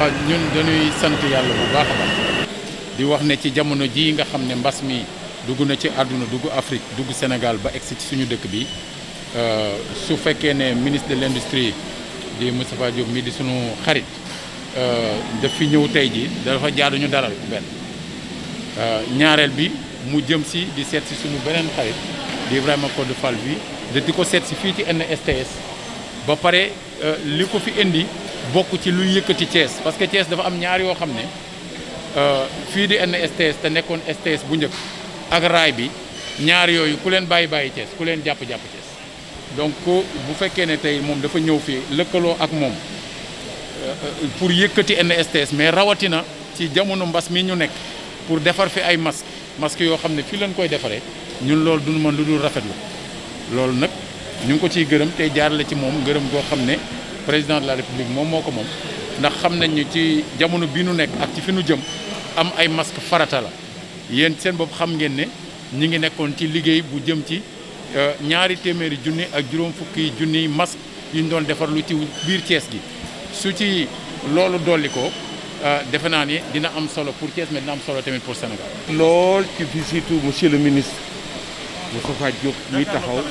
ñun dañuy sant yàlla bu baax a baax di wax ne ci jamono ji nga xam ne mbas mi dugg na ci àdduna dugg Afrique dugg Sénégal ba egsi ci suñu dëkk bi su fekkee ne ministre de l'industrie di Moustapha Diop mi di suñu xarit daf fi ñëw tey ji dafa jaadu ñu dalal benn ñaareel bi mu jëm si di seet si suñu beneen xarit di Ibrahima Codé Fall bi di ko seet si fii ci NSTS ba pare li ko fi indi bokk ci luy yëkkati Thiès parce que Thiès dafa am ñaar yoo xam ne fii di NSTS te nekkoon STS bu njëkk ak raay bi ñaar yooyu ku leen bàyyi Thiès ku leen jàpp Thiès donc bu fekkee ne tey moom dafa ñëw fii lëkkaloo ak moom pour yëkkati NSTS mais rawatina ci jamono mbas mi ñu nekk pour defar fi ay masques yoo xam ne fii lañ koy defaree ñun loolu duñu mën lu dul rafetlu loolu nag ñu ngi ko ciy gërëm tey jaarale ci moom gërëm goo xam ne président de la république moom moo ko moom ndax xam nañ ñu ci jamono bi nu nekk ak ci fi nu jëm am ay masques farata la yéen seen bopp xam ngeen ne ñi ngi nekkoon ci liggéey bu jëm ci ñaari téeméeri junni ak juróom fukki junniy masque yu ñu doon defar lu ci biir Thiès gi su ci loolu dolli ko defe naa ni dina am solo pour Thiès mais dina am solo tamit pour Sénégal. lool ci visitu monsieur le ministre Moustapha Diop mi taxaw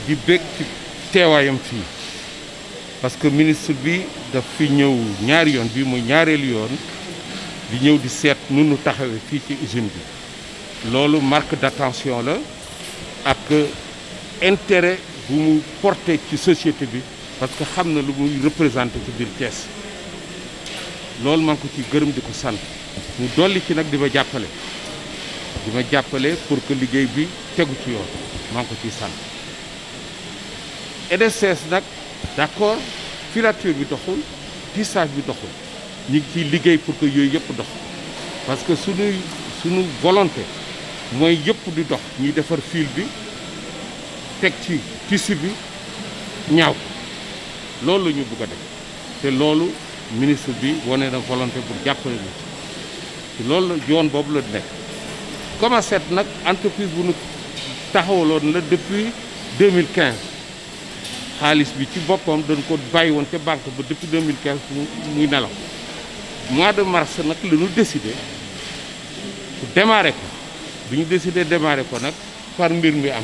di bég ci teewaayam fii parce que ministre bi daf fi ñëw ñaari yoon bi muy ñaareelu yoon di ñëw di seet nu nu taxawee fii ci usine bi loolu marque d'attention la ak intérêt bu mu porté ci société bi parce que xam na lu muy représenté ci biir Thiès loolu maa ngi ko ci gërëm di ko sant mu dolli ci nag di ma jàppale pour que liggéey bi tegu ci yoon maa ngi ko ciy sant NSTS nag d'accord filature bi doxul tissage bi doxul ñu ngi ciy liggéey pour que yooyu yëpp dox parce que suñu volonté mooy yëpp di dox ñuy defar fil bi teg ci tissu bi ñaaw loolu la ñu bëgg a def te loolu ministre bi wane na volonté pour jàppale ñu ci loolu yoon boobu la nekk. Comaset nag entreprise bu nu taxawaloon la depuis 2015 xaalis bi ci boppam dañ ko bàyyi woon ca banque ba depuis 2015 muy nelaw mois de mars nag la ñu décidé pour démarrer ko bi ñu décidé démarrer ko nag par mbir mi am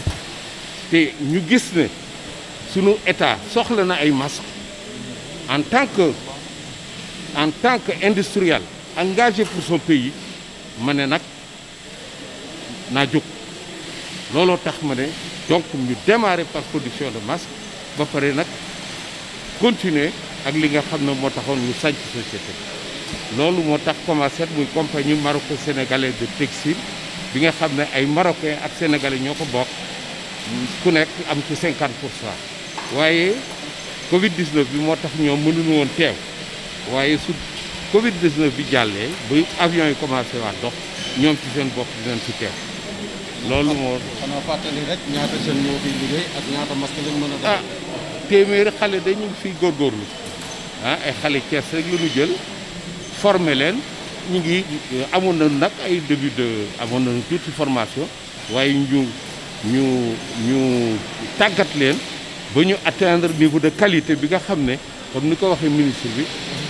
te ñu gis ne sunu état soxla na ay masques en tant que industriel engagé pour son pays ma ne nag naa jóg looloo tax ma ne donc ñu démarrer par production de masques ba pare nag continuer ak li nga xam ne moo taxoon ñu sànc société loolu moo tax Comaset muy compagnie maroco-sénégalaise de textile bi nga xam ne ay marocains ak sénégalais ñoo ko bokk ku nekk am ci 50% waaye Covid 19 bi moo tax ñoom mënuñu woon teew waaye su Covid 19 bi jàllee ba avion yi commencé waat dox ñoom ci seen bopp dinañ ci teew. loolu moo. xanaa fàttali rek ñaata jeunes ñoo fiy liggéey ak ñaata masque lañ mën a def. téeméeri xale dañu ngi fiy góorgóorlu ay xale Thiès rek la ñu jël former leen ñu ngi amoon na nag ay début amoon nañu tuuti formation waaye ñu tàggat leen ba ñu atteindre niveau de qualité bi nga xam ne comme ni ko waxee ministre bi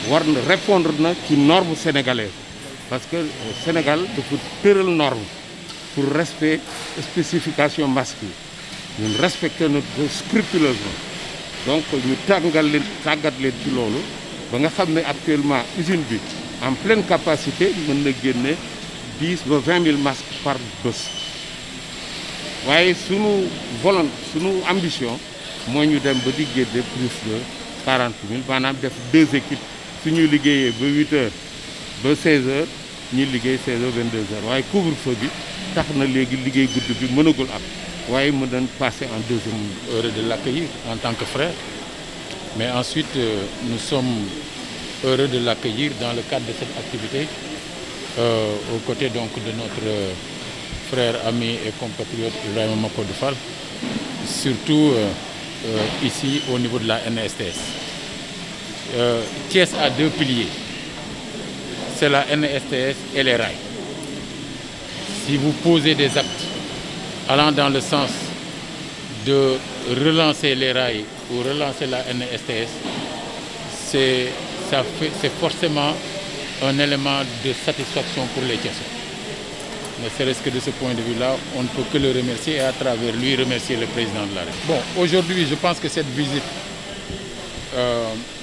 war na répondre na ci norme sénégalaise parce que Sénégal dafa tëral norme pour respect spécification masque yi ñun respecté na scrupuleusement donc ñu tàggat leen ci loolu ba nga xam ne actuellement usine bi en pleine capacité mën na génne 10 ba 20 000 masques par bés waaye sunu ambition moo ñu dem ba di génne plus de 40 000 maanaam def 2 équipes suñuy liggéeyee ba 8 heures ba 16 heures ñuy liggéey 16 heures 22 heures waaye couvre-feu bi tax na léegi liggéey gudd bi mënagul am waaye mën nañ passer en deuxième. Heureux de l'accueillir en tant que frère mais ensuite nous sommes heureux de l'accueillir dans le cadre de cette activité aux côtés donc de notre frère, ami et compatriote Ibrahima Codé Fall, surtout ici au niveau de la NSTS. Thiès a 2 piliers, c'est la NSTS et les rails. Si vous posez des actes allant dans le sens de relancer les rails ou relancer la NSTS, c'est forcément un élément de satisfaction pour les Thiessois. Ne serait-ce que de ce point de vue-là, on ne peut que le remercier et à travers lui remercier le président de la République. Bon, aujourd'hui, je pense que cette visite,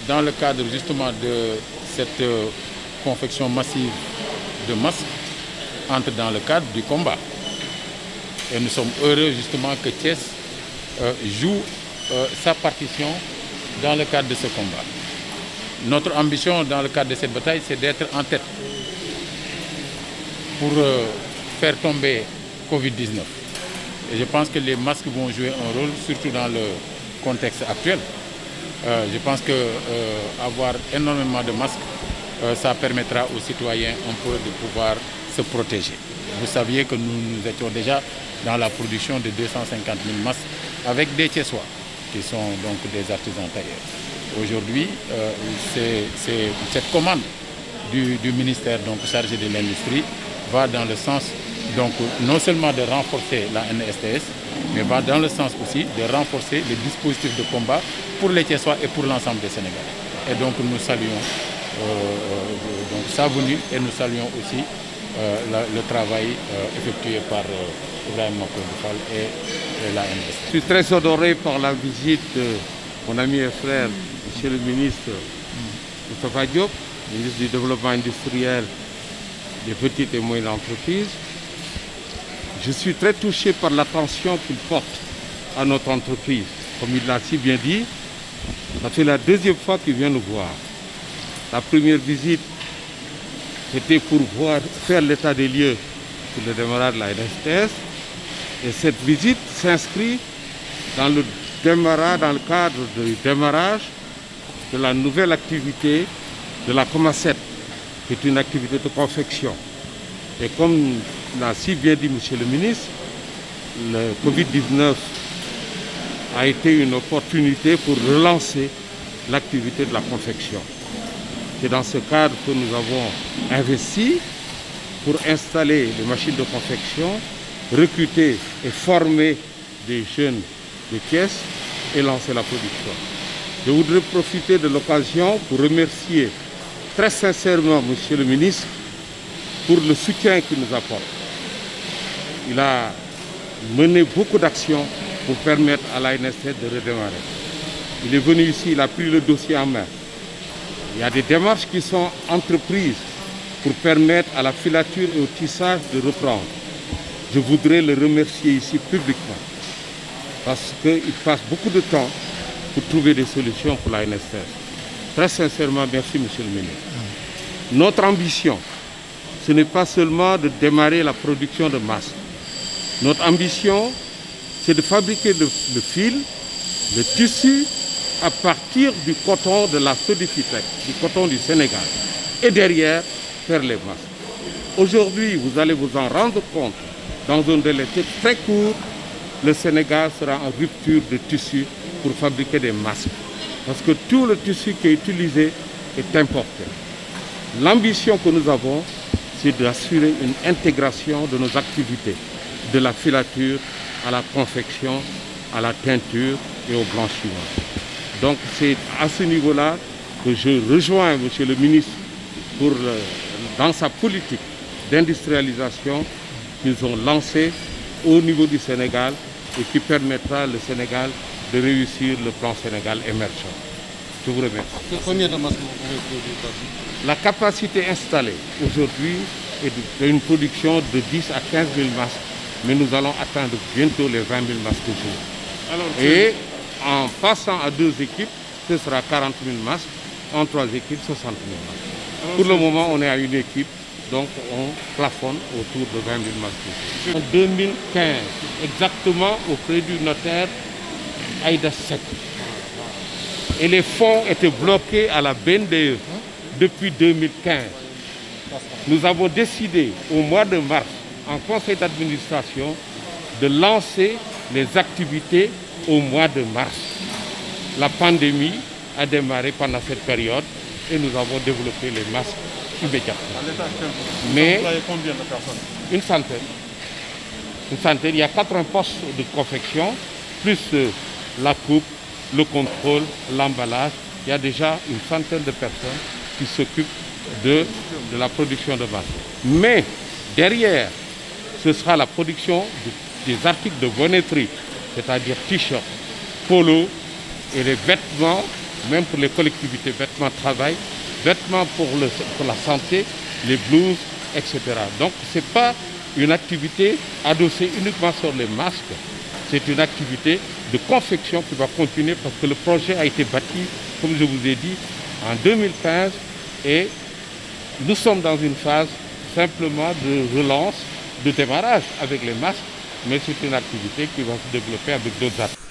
dans le cadre justement de cette confection massive de masques, entre dans le cadre du combat. Et nous sommes heureux justement que Thiès joue sa partition dans le cadre de ce combat. Notre ambition dans le cadre de cette bataille, c'est d'être en tête pour faire tomber Covid-19. Et je pense que les masques vont jouer un rôle, surtout dans le contexte actuel. Je pense qu'avoir énormément de masques, ça permettra aux citoyens un peu de pouvoir se protéger. Vous saviez que nous étions déjà dans la production de 250 000 masques avec des Thiessois, qui sont donc des artisans tailleurs. Aujourd'hui, cette commande du ministère donc, chargé de l'industrie va dans le sens donc, non seulement de renforcer la NSTS, mais va dans le sens aussi de renforcer les dispositifs de combat pour les Thiessois et pour l'ensemble des Sénégalais. Et donc nous saluons donc, sa venue et nous saluons aussi le travail effectué par Ibrahim Makoudou et la NSTS. Je suis très honoré par la visite de mon ami et frère, monsieur le ministre Moustapha Diop, ministre du Développement industriel des petites et moyennes entreprises. Je suis très touché par l'attention qu'il porte à notre entreprise. Comme il l'a si bien dit, ça fait la deuxième fois qu'il vient nous voir. La première visite, c'était pour faire l'état des lieux pour le démarrage de la NSTS. Et cette visite s'inscrit dans le cadre du démarrage de la nouvelle activité de la Comasset, qui est une activité de confection. Et comme l'a si bien dit monsieur le ministre, le Covid-19 a été une opportunité pour relancer l'activité de la confection. C'est dans ce cadre que nous avons investi pour installer des machines de confection, recruter et former des jeunes de Thiès et lancer la production. Je voudrais profiter de l'occasion pour remercier très sincèrement monsieur le ministre pour le soutien qu'il nous apporte. Il a mené beaucoup d'actions pour permettre à la NSTS de redémarrer. Il est venu ici, il a pris le dossier en main. Il y a des démarches qui sont entreprises pour permettre à la filature et au tissage de reprendre. Je voudrais le remercier ici publiquement parce qu'il passe beaucoup de temps pour trouver des solutions pour la NSTS. Très sincèrement, merci monsieur le ministre. Notre ambition, ce n'est pas seulement de démarrer la production de masques. Notre ambition, c'est de fabriquer le fil, le tissu, à partir du coton de la Sodefitec, du coton du Sénégal. Et derrière, faire les masques. Aujourd'hui, vous allez vous en rendre compte, dans un délai très court, le Sénégal sera en rupture de tissu pour fabriquer des masques. Parce que tout le tissu qui est utilisé est importé. L'ambition que nous avons, c'est d'assurer une intégration de nos activités, de la filature à la confection, à la teinture et au blanchiment. Donc c'est à ce niveau-là que je rejoins monsieur le ministre dans sa politique d'industrialisation qu'ils ont lancée au niveau du Sénégal et qui permettra au Sénégal de réussir le plan Sénégal émergent. Je vous remercie. Combien de masques vous pouvez produire? La capacité installée aujourd'hui est d'une production de 10 à 15 000 masques, mais nous allons atteindre bientôt les 20 000 masques jour. Alors, et en passant à 2 équipes, ce sera 40 000 masques, en 3 équipes, 60 000 masques. Alors, pour le moment, on est à une équipe, donc on plafonne autour de 20 000 masques. En 2015, exactement auprès du notaire Aïda Seck. Et les fonds étaient bloqués à la BNDE depuis 2015. Nous avons décidé au mois de mars, en conseil d'administration, de lancer les activités au mois de mars. La pandémie a démarré pendant cette période et nous avons développé les masques immédiatement. Mais combien de personnes? Une centaine. Une centaine. Il y a 80 postes de confection, plus la coupe, le contrôle, l'emballage il y a déjà une centaine de personnes qui s'occupent de la production de masques. Mais derrière, ce sera la production des articles de bonneterie, c'est-à-dire t-shirts, polos et les vêtements, même pour les collectivités, vêtements de travail, vêtements pour la santé, les blouses, etc. Donc ce n'est pas une activité adossée uniquement sur les masques, c'est une activité de confection qui va continuer parce que le projet a été bâti, comme je vous ai dit, en 2015 et nous sommes dans une phase simplement de relance, de démarrage avec les masques, mais c'est une activité qui va se développer avec d'autres actes.